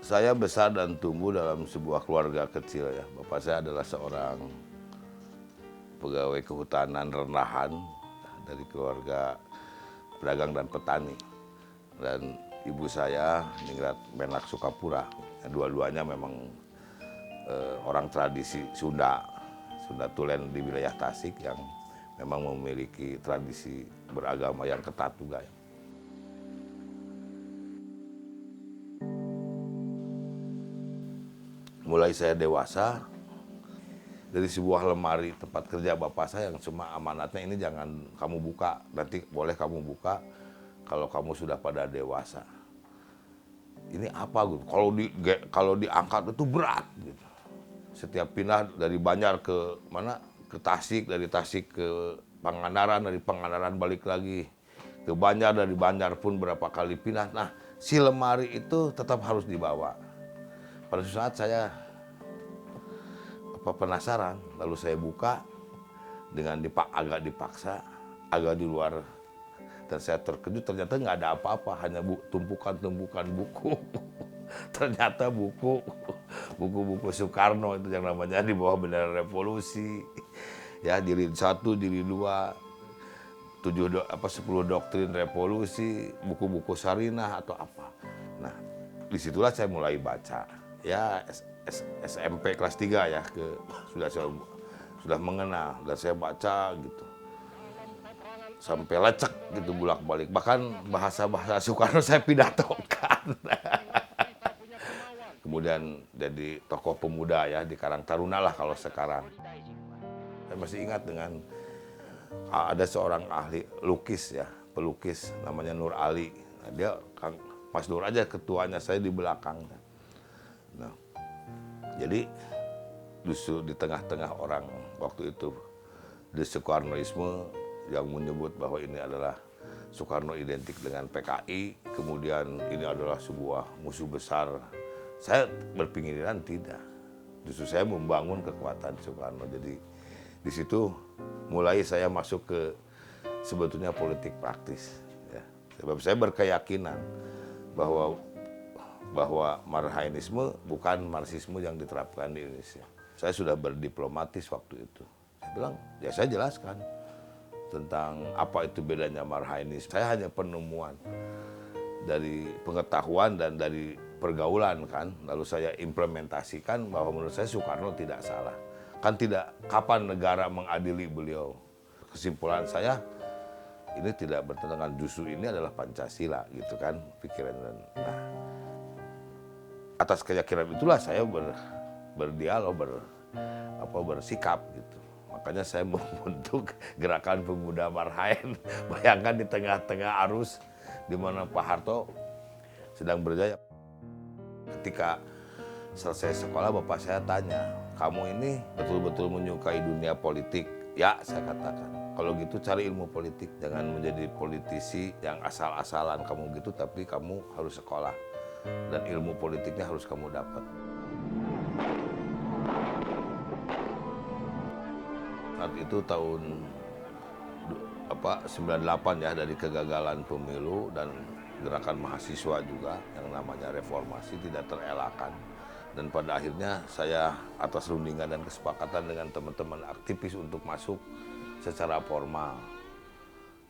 Saya besar dan tumbuh dalam sebuah keluarga kecil ya. Bapak saya adalah seorang pegawai kehutanan rendahan dari keluarga pedagang dan petani. Dan ibu saya Ningrat Menak Sukapura. Dua-duanya memang orang tradisi Sunda, Sunda Tulen di wilayah Tasik yang memang memiliki tradisi beragama yang ketat juga ya. Mulai saya dewasa, dari sebuah lemari tempat kerja bapak saya yang cuma amanatnya ini jangan kamu buka, nanti boleh kamu buka kalau kamu sudah pada dewasa. Ini apa gitu? Kalau diangkat itu berat gitu. Setiap pindah dari Banjar ke mana? Ke Tasik, dari Tasik ke Pangandaran, dari Pangandaran balik lagi ke Banjar, dari Banjar pun berapa kali pindah. Nah, si lemari itu tetap harus dibawa. Pada suatu saat saya penasaran, lalu saya buka dengan agak dipaksa, agak di luar, dan saya terkejut ternyata nggak ada apa-apa, hanya tumpukan-tumpukan buku. Ternyata buku-buku Soekarno itu yang namanya di bawah bendera revolusi, ya jilid 1, jilid 2, 10 doktrin revolusi, buku-buku Sarinah atau apa. Nah, disitulah saya mulai baca. Ya SMP kelas 3 ya, sudah mengenal dan saya baca gitu. Sampai lecek gitu bolak-balik. Bahkan bahasa-bahasa Soekarno saya pidatokan. Kemudian jadi tokoh pemuda ya di Karang Taruna lah kalau sekarang. Saya masih ingat dengan ada seorang ahli lukis ya, pelukis namanya Nur Ali. Nah, dia Kang Mas Nur aja ketuanya, saya di belakang. Nah, jadi justru di tengah-tengah orang waktu itu di Soekarnoisme yang menyebut bahwa ini adalah Soekarno identik dengan PKI, kemudian ini adalah sebuah musuh besar. Saya berpikiran tidak. Justru saya membangun kekuatan Soekarno. Jadi di situ mulai saya masuk ke sebetulnya politik praktis. Ya. Sebab saya berkeyakinan bahwa Marhainisme bukan Marxisme yang diterapkan di Indonesia. Saya sudah berdiplomatis waktu itu. Saya bilang, ya saya jelaskan tentang apa itu bedanya Marhainisme. Saya hanya penemuan dari pengetahuan dan dari pergaulan kan. Lalu saya implementasikan bahwa menurut saya Soekarno tidak salah. Kan tidak, kapan negara mengadili beliau. Kesimpulan saya, ini tidak bertentangan, justru ini adalah Pancasila gitu kan pikiran. Nah, atas keyakinan itulah saya berdialog, bersikap gitu. Makanya saya membentuk gerakan pemuda Marhaen. Bayangkan di tengah-tengah arus di mana Pak Harto sedang berjaya. Ketika selesai sekolah bapak saya tanya, kamu ini betul-betul menyukai dunia politik? Ya, saya katakan. Kalau gitu cari ilmu politik, jangan menjadi politisi yang asal-asalan kamu gitu, tapi kamu harus sekolah. Dan ilmu politiknya harus kamu dapat. Saat itu tahun 98 ya, dari kegagalan pemilu dan gerakan mahasiswa juga yang namanya reformasi tidak terelakkan. Dan pada akhirnya saya atas rundingan dan kesepakatan dengan teman-teman aktivis untuk masuk secara formal.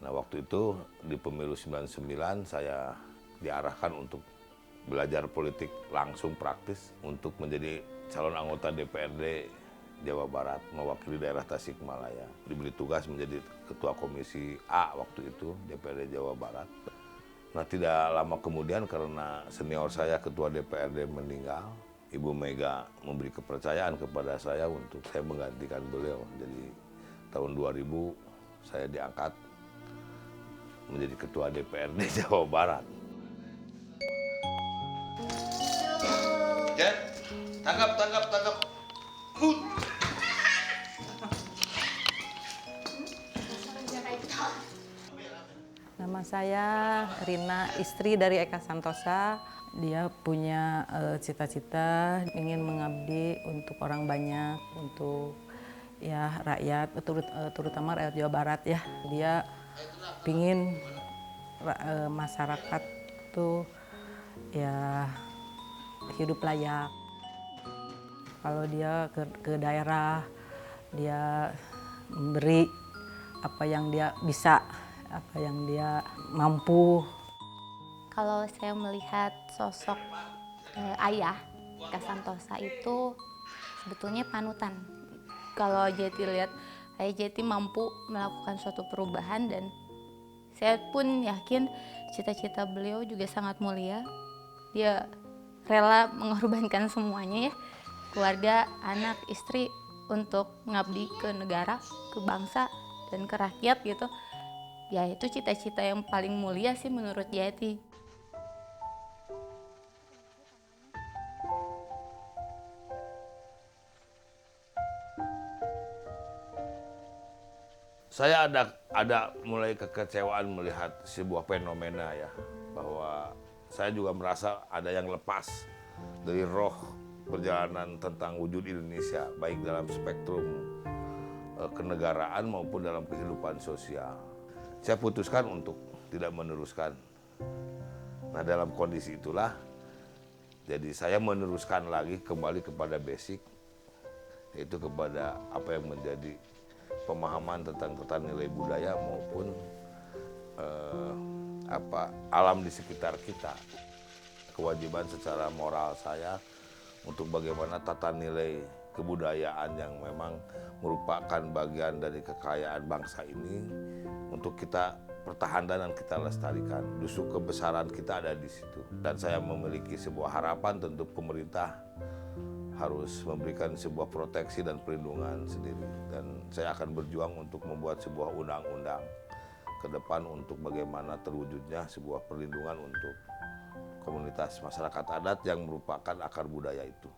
Nah, waktu itu di pemilu 99 saya diarahkan untuk belajar politik langsung praktis untuk menjadi calon anggota DPRD Jawa Barat mewakili daerah Tasikmalaya. Diberi tugas menjadi ketua komisi A waktu itu DPRD Jawa Barat. Nah, tidak lama kemudian karena senior saya ketua DPRD meninggal, Ibu Mega memberi kepercayaan kepada saya untuk saya menggantikan beliau. Jadi tahun 2000 saya diangkat menjadi ketua DPRD Jawa Barat. Jen, tangkap. Nama saya Rina, istri dari Eka Santosa. Dia punya cita-cita ingin mengabdi untuk orang banyak, untuk ya rakyat, terutama rakyat Jawa Barat ya. Dia pingin masyarakat tuh ya hidup layak. Kalau dia ke daerah, dia memberi apa yang dia bisa, apa yang dia mampu. Kalau saya melihat sosok ayah Eka Santosa itu sebetulnya panutan. Kalau Jeti lihat ayah Jeti mampu melakukan suatu perubahan, dan saya pun yakin cita-cita beliau juga sangat mulia. Dia rela mengorbankan semuanya ya, keluarga, anak, istri, untuk mengabdi ke negara, ke bangsa, dan ke rakyat gitu. Ya itu cita-cita yang paling mulia sih menurut Jeti. Saya ada mulai kekecewaan melihat sebuah fenomena ya, bahwa saya juga merasa ada yang lepas dari roh perjalanan tentang wujud Indonesia, baik dalam spektrum kenegaraan maupun dalam kehidupan sosial. Saya putuskan untuk tidak meneruskan. Nah, dalam kondisi itulah, jadi saya meneruskan lagi kembali kepada basic, yaitu kepada apa yang menjadi pemahaman tentang tata nilai budaya maupun alam di sekitar kita. Kewajiban secara moral saya untuk bagaimana tata nilai kebudayaan yang memang merupakan bagian dari kekayaan bangsa ini untuk kita pertahankan dan kita lestarikan. Justru kebesaran kita ada di situ. Dan saya memiliki sebuah harapan, tentu pemerintah harus memberikan sebuah proteksi dan perlindungan sendiri. Dan saya akan berjuang untuk membuat sebuah undang-undang ke depan untuk bagaimana terwujudnya sebuah perlindungan untuk komunitas masyarakat adat yang merupakan akar budaya itu.